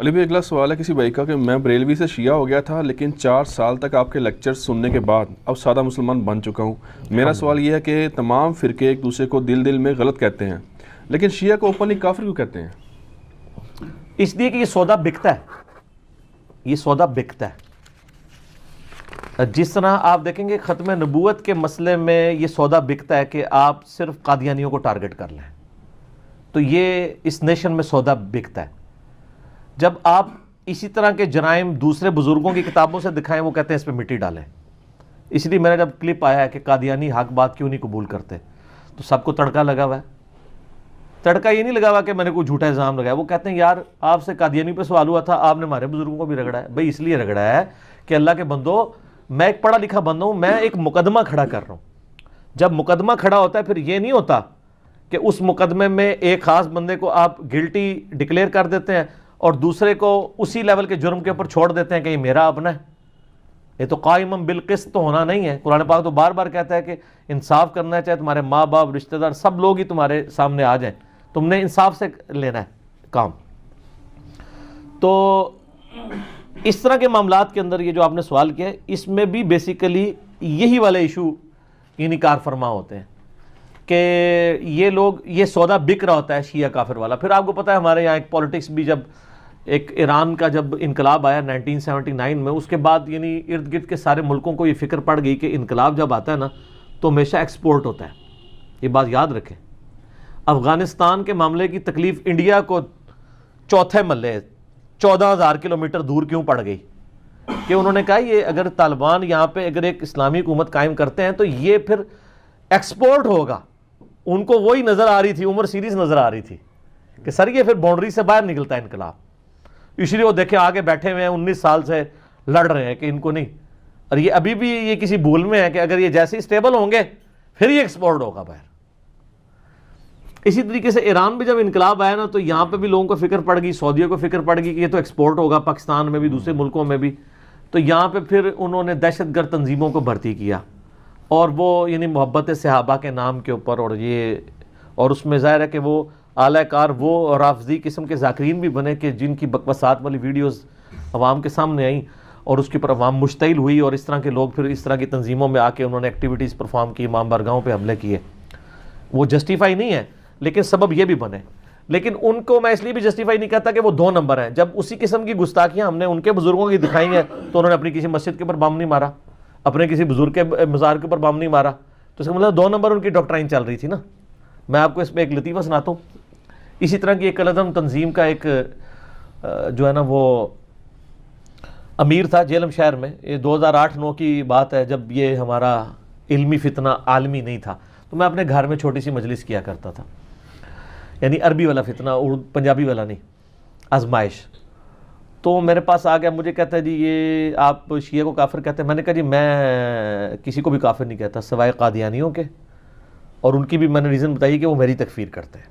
علی بھائی اگلا سوال ہے کسی بھائی کا کہ میں بریلوی سے شیعہ ہو گیا تھا لیکن 4 سال تک آپ کے لیکچر سننے کے بعد اب سادہ مسلمان بن چکا ہوں. میرا سوال یہ ہے کہ تمام فرقے ایک دوسرے کو دل دل میں غلط کہتے ہیں لیکن شیعہ کو اوپنلی کافر کیوں کہتے ہیں؟ اس لیے کہ یہ سودا بکتا ہے، یہ سودا بکتا ہے. جس طرح آپ دیکھیں گے ختم نبوت کے مسئلے میں یہ سودا بکتا ہے کہ آپ صرف قادیانیوں کو ٹارگٹ کر لیں، تو یہ اس نیشن میں سودا بکتا ہے. جب آپ اسی طرح کے جرائم دوسرے بزرگوں کی کتابوں سے دکھائیں وہ کہتے ہیں اس پہ مٹی ڈالیں. اس لیے میرا جب کلپ آیا ہے کہ قادیانی حق بات کیوں نہیں قبول کرتے تو سب کو تڑکا لگا ہوا ہے. تڑکا یہ نہیں لگا ہوا کہ میں نے کوئی جھوٹا الزام لگایا، وہ کہتے ہیں یار آپ سے قادیانی پہ سوال ہوا تھا، آپ نے ہمارے بزرگوں کو بھی رگڑا ہے. بھائی اس لیے رگڑا ہے کہ اللہ کے بندو میں ایک پڑھا لکھا بندہ ہوں، میں ایک مقدمہ کھڑا کر رہا ہوں. جب مقدمہ کھڑا ہوتا ہے پھر یہ نہیں ہوتا کہ اس مقدمے میں ایک خاص بندے کو آپ گلٹی ڈکلیئر کر دیتے ہیں اور دوسرے کو اسی لیول کے جرم کے اوپر چھوڑ دیتے ہیں کہ یہ میرا اپنا ہے. یہ تو قائم بالقسط تو ہونا نہیں ہے. قرآن پاک تو بار بار کہتا ہے کہ انصاف کرنا ہے، چاہے تمہارے ماں باپ رشتہ دار سب لوگ ہی تمہارے سامنے آ جائیں، تم نے انصاف سے لینا ہے کام. تو اس طرح کے معاملات کے اندر یہ جو آپ نے سوال کیا ہے اس میں بھی بیسیکلی یہی والے ایشو یعنی کار فرما ہوتے ہیں کہ یہ لوگ یہ سودا بک رہا ہوتا ہے شیعہ کافر والا. پھر آپ کو پتہ ہے ہمارے یہاں ایک پولیٹکس بھی جب ایک ایران کا جب انقلاب آیا 1979 میں، اس کے بعد یعنی ارد گرد کے سارے ملکوں کو یہ فکر پڑ گئی کہ انقلاب جب آتا ہے نا تو ہمیشہ ایکسپورٹ ہوتا ہے. یہ بات یاد رکھیں. افغانستان کے معاملے کی تکلیف انڈیا کو چوتھے محلے 14,000 کلومیٹر دور کیوں پڑ گئی کہ انہوں نے کہا یہ اگر طالبان یہاں پہ اگر ایک اسلامی حکومت قائم کرتے ہیں تو یہ پھر ایکسپورٹ ہوگا. ان کو وہی نظر آ رہی تھی، عمر سیریز نظر آ رہی تھی کہ سر یہ پھر باؤنڈری سے باہر نکلتا ہے انقلاب. اس لیے وہ دیکھیں آگے بیٹھے ہوئے ہیں 19 سال سے لڑ رہے ہیں کہ ان کو نہیں، اور یہ ابھی بھی یہ کسی بھول میں ہے کہ اگر یہ جیسے اسٹیبل ہوں گے پھر یہ ایکسپورٹ ہوگا باہر. اسی طریقے سے ایران میں جب انقلاب آیا نا تو یہاں پہ بھی لوگوں کو فکر پڑ گئی، سعودیہ کو فکر پڑ گئی کہ یہ تو ایکسپورٹ ہوگا پاکستان میں بھی دوسرے ملکوں میں بھی. تو یہاں پہ پھر انہوں نے دہشت گرد تنظیموں کو بھرتی کیا اور وہ یعنی محبت صحابہ کے نام کے اوپر اور اس میں ظاہر ہے کہ وہ اعلی کار وہ رافضی قسم کے ذاکرین بھی بنے کہ جن کی بکواسات والی ویڈیوز عوام کے سامنے آئیں اور اس کے اوپر عوام مشتعل ہوئی اور اس طرح کے لوگ پھر اس طرح کی تنظیموں میں آ کے انہوں نے ایکٹیویٹیز پرفارم کی، امام بارگاہوں پہ حملے کیے. وہ جسٹیفائی نہیں ہے لیکن سبب یہ بھی بنے. لیکن ان کو میں اس لیے بھی جسٹیفائی نہیں کہتا کہ وہ 2 نمبر ہیں. جب اسی قسم کی گستاخیاں ہم نے ان کے بزرگوں کی دکھائی ہیں تو انہوں نے اپنی کسی مسجد کے اوپر بم نہیں مارا، اپنے کسی بزرگ کے مزار کے اوپر بم نہیں مارا. تو اس کا مطلب 2 نمبر ان کی ڈاکٹرائن چل رہی تھی نا. میں آپ کو اس پہ ایک لطیفہ سناتا ہوں. اسی طرح کی ایک العدم تنظیم کا ایک جو ہے نا وہ امیر تھا جیلم شہر میں. یہ 2008-9 کی بات ہے جب یہ ہمارا علمی فتنہ عالمی نہیں تھا. تو میں اپنے گھر میں چھوٹی سی مجلس کیا کرتا تھا، یعنی عربی والا فتنہ، پنجابی والا نہیں، آزمائش. تو میرے پاس آ گیا، مجھے کہتا ہے جی یہ آپ شیعہ کو کافر کہتے ہیں. میں نے کہا جی میں کسی کو بھی کافر نہیں کہتا سوائے قادیانیوں کے، اور ان کی بھی میں نے ریزن بتائی کہ وہ میری تکفیر کرتے ہیں.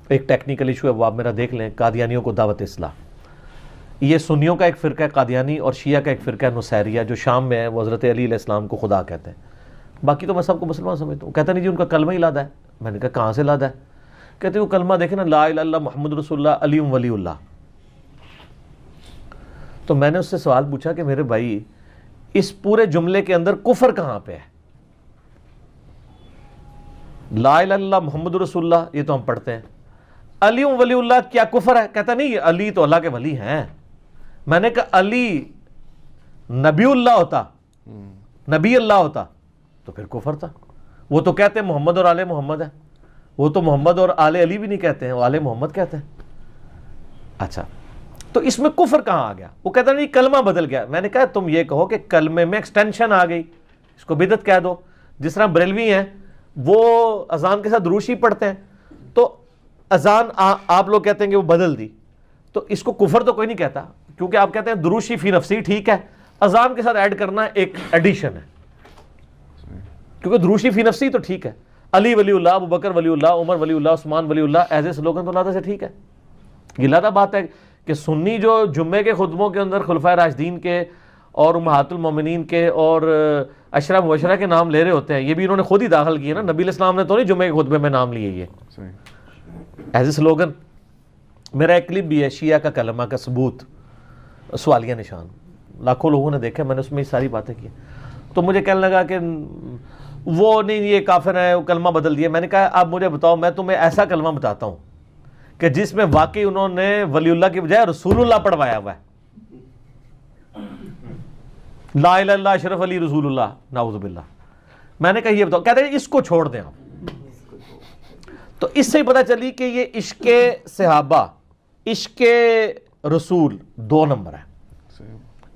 ایک ٹیکنیکل ایشو ہے وہ آپ میرا دیکھ لیں، قادیانیوں کو دعوت اصلاح. یہ سنیوں کا ایک فرقہ ہے قادیانی اور شیعہ کا ایک فرقہ ہے نصیریہ جو شام میں ہے، وہ حضرت علی علیہ السلام کو خدا کہتے ہیں. باقی تو میں سب کو مسلمان سمجھتا ہوں. کہتا نہیں جی ان کا کلمہ ہی لادا ہے. میں نے کہا کہاں سے لادا ہے؟ کہتے وہ کلمہ دیکھیں نا، لا الہ الا اللہ محمد رسول اللہ علی ولی اللہ. تو میں نے اس سے سوال پوچھا کہ میرے بھائی اس پورے جملے کے اندر کفر کہاں پہ ہے؟ لا الہ الا اللہ محمد رسول اللہ یہ تو ہم پڑھتے ہیں، علی ولی اللہ کیا کفر ہے؟ کہتا نہیں یہ علی تو اللہ کے ولی ہیں. میں نے کہا علی نبی اللہ ہوتا، نبی اللہ ہوتا تو پھر کفر تھا. وہ تو کہتے ہیں محمد اور آل محمد ہے، وہ تو محمد اور آل علی بھی نہیں کہتے ہیں، وہ آل محمد کہتے ہیں. اچھا تو اس میں کفر کہاں آ گیا؟ وہ کہتا نہیں کلمہ بدل گیا. میں نے کہا تم یہ کہو کہ کلمے میں ایکسٹینشن آ گئی، اس کو بدعت کہہ دو. جس طرح بریلوی ہیں وہ اذان کے ساتھ دروشی پڑھتے ہیں تو اذان آپ لوگ کہتے ہیں کہ وہ بدل دی، تو اس کو کفر تو کوئی نہیں کہتا کیونکہ آپ کہتے ہیں دروشی فی نفسی ٹھیک ہے، اذان کے ساتھ ایڈ کرنا ایک ایڈیشن ہے. کیونکہ دروشی فی نفسی تو ٹھیک ہے، علی ولی اللہ، ابو بکر ولی اللہ، عمر ولی اللہ، عثمان ولی اللہ ایز اے سلوگن تو لادہ سے ٹھیک ہے. یہ لادہ بات ہے کہ سنی جو جمعے کے خطبوں کے اندر خلفائے راشدین کے اور امہات المومنین کے اور عشرہ مبشرہ کے نام لے رہے ہوتے ہیں، یہ بھی انہوں نے خود ہی داخل کیے نا. نبی علیہ السلام نے تو نہیں جمعے کے خطبے میں نام لیے یہ ایز اے سلوگن. میرا ایک کلپ بھی ہے شیعہ کا کلمہ کا ثبوت سوالیہ نشان، لاکھوں لوگوں نے دیکھا، میں نے اس میں یہ ساری باتیں کی. تو مجھے کہنے لگا کہ وہ نہیں یہ کافر ہے، وہ کلمہ بدل دیا. میں نے کہا اب مجھے بتاؤ، میں تمہیں ایسا کلمہ بتاتا ہوں کہ جس میں واقعی انہوں نے ولی اللہ کی بجائے رسول اللہ پڑھوایا ہوا ہے. لا الہ الا اللہ اشرف علی رسول اللہ، نعوذ باللہ. میں نے کہا یہ بتاؤ، کہتے ہیں اس کو چھوڑ دیں آپ. تو اس سے ہی پتہ چلی کہ یہ عشق صحابہ، عشق رسول 2 نمبر ہے.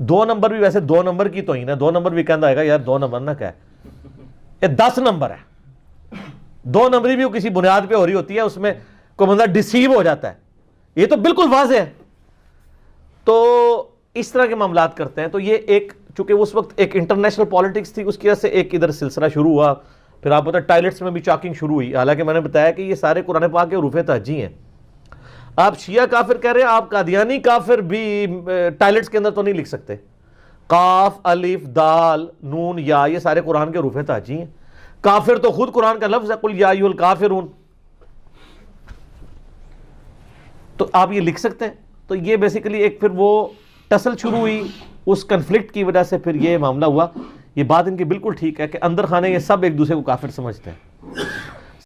2 نمبر بھی ویسے 2 نمبر کی توہین ہے. 2 نمبر بھی کہنا ہے گا یار 2 نمبر نہ کہ یہ 10 نمبر ہے. 2 نمبری بھی کسی بنیاد پہ ہو رہی ہوتی ہے، اس میں کوئی بندہ ڈیسیو ہو جاتا ہے. یہ تو بالکل واضح ہے. تو اس طرح کے معاملات کرتے ہیں. تو یہ ایک چونکہ اس وقت ایک انٹرنیشنل پالیٹکس تھی، اس کی وجہ سے ایک ادھر سلسلہ شروع ہوا. پھر آپ بتا ٹائلٹس میں بھی چاکنگ شروع ہوئی. حالانکہ میں نے بتایا کہ یہ سارے قرآن پاک کے حروف تہجی ہیں. آپ شیعہ کافر کہہ رہے ہیں، آپ قادیانی کافر بھی ٹائلٹس کے اندر تو نہیں لکھ سکتے. قاف الف دال نون یا یہ سارے قرآن کے حروف تہجی ہیں. کافر تو خود قرآن کا لفظ ہے، قل یا ایھا الکافرون. تو آپ یہ لکھ سکتے ہیں. تو یہ بیسیکلی ایک پھر وہ ٹسل شروع ہوئی، اس کنفلکٹ کی وجہ سے پھر یہ معاملہ ہوا. یہ بات ان کی بالکل ٹھیک ہے کہ اندر خانے یہ سب ایک دوسرے کو کافر سمجھتے ہیں.